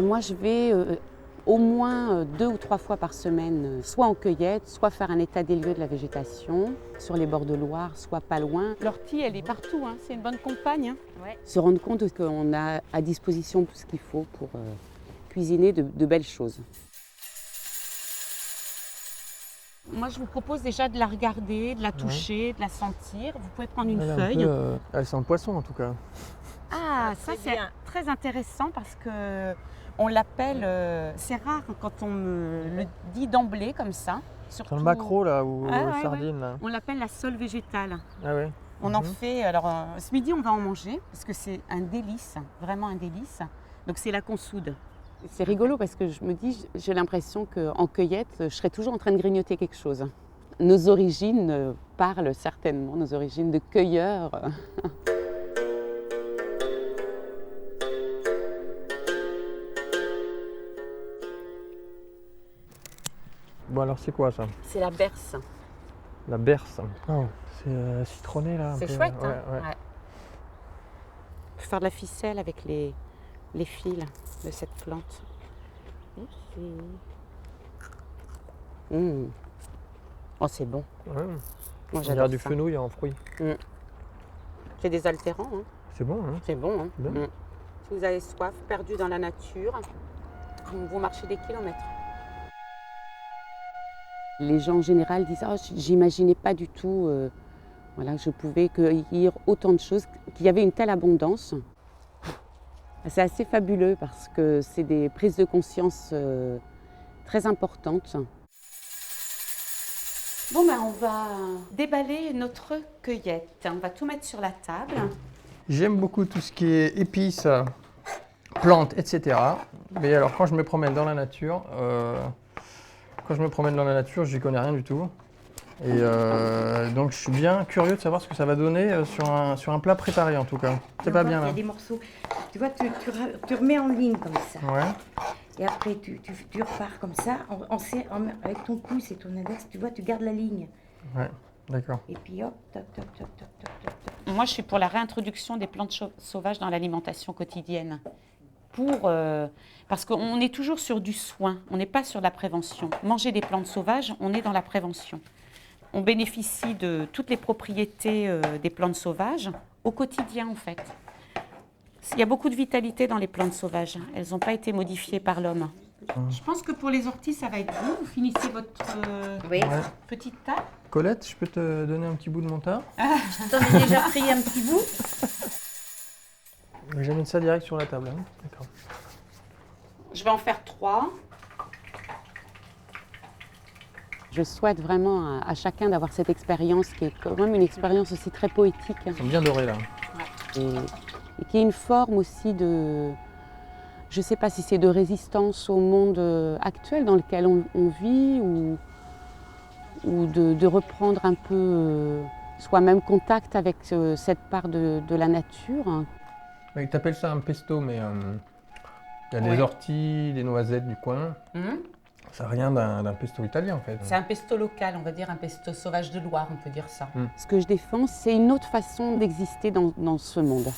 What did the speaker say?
Moi, je vais au moins 2 ou 3 fois par semaine, soit en cueillette, soit faire un état des lieux de la végétation, sur les bords de Loire, soit pas loin. L'ortie, elle est partout, hein. C'est une bonne compagne. Hein. Ouais. Se rendre compte qu'on a à disposition tout ce qu'il faut pour cuisiner de belles choses. Moi, je vous propose déjà de la regarder, de la toucher, de la sentir. Vous pouvez prendre une feuille. Elle sent le poisson en tout cas. Ah, ça c'est très intéressant parce que on l'appelle, c'est rare quand on me le dit d'emblée comme ça. Sur le maquereau là, ou sardine là. On l'appelle la sole végétale. Ah ouais. On en fait, alors ce midi on va en manger parce que c'est un délice, vraiment un délice. Donc c'est la consoude. C'est rigolo parce que je me dis, j'ai l'impression qu'en cueillette, je serais toujours en train de grignoter quelque chose. Nos origines parlent certainement, nos origines de cueilleurs. Bon alors c'est quoi ça? C'est la berce. La berce. Oh, c'est citronné là. C'est chouette, hein? Ouais. Je vais faire de la ficelle avec les fils de cette plante. Oh, c'est bon. Ouais. Moi, j'adore du fenouil en fruits. C'est désaltérant. Hein. C'est bon. Hein. C'est bon. Hein. Si vous avez soif, perdu dans la nature, vous marchez des kilomètres. Les gens en général disent oh, j'imaginais pas du tout que je pouvais cueillir autant de choses, qu'il y avait une telle abondance. C'est assez fabuleux parce que c'est des prises de conscience très importantes. Bon, on va déballer notre cueillette. On va tout mettre sur la table. J'aime beaucoup tout ce qui est épices, plantes, etc. Mais alors quand je me promène dans la nature, j'y connais rien du tout. Et donc je suis bien curieux de savoir ce que ça va donner sur un plat préparé en tout cas. C'est pas bien là. Il y a des morceaux, tu vois, tu remets en ligne comme ça. Ouais. Et après tu repars comme ça, avec ton pouce et ton index, tu vois, tu gardes la ligne. Ouais, d'accord. Et puis hop, toc, toc, toc, toc, toc, toc, toc. Moi je suis pour la réintroduction des plantes sauvages dans l'alimentation quotidienne. Parce qu'on est toujours sur du soin, on n'est pas sur la prévention. Manger des plantes sauvages, on est dans la prévention. On bénéficie de toutes les propriétés des plantes sauvages au quotidien en fait. Il y a beaucoup de vitalité dans les plantes sauvages. Elles n'ont pas été modifiées par l'homme. Je pense que pour les orties, ça va être bon. Vous finissez votre petite table. Colette, je peux te donner un petit bout de mon tas? T'en as déjà pris un petit bout? Je vais mettre ça direct sur la table. Hein. D'accord. Je vais en faire 3. Je souhaite vraiment à chacun d'avoir cette expérience qui est quand même une expérience aussi très poétique. Ils sont bien dorés là. Et qui est une forme aussi de, je ne sais pas si c'est de résistance au monde actuel dans lequel on vit ou de reprendre un peu soi-même contact avec cette part de la nature. Tu appelles ça un pesto, mais il y a des orties, des noisettes du coin. Ça n'a rien d'un pesto italien en fait. C'est un pesto local, on va dire un pesto sauvage de Loire, on peut dire ça. Ce que je défends, c'est une autre façon d'exister dans ce monde.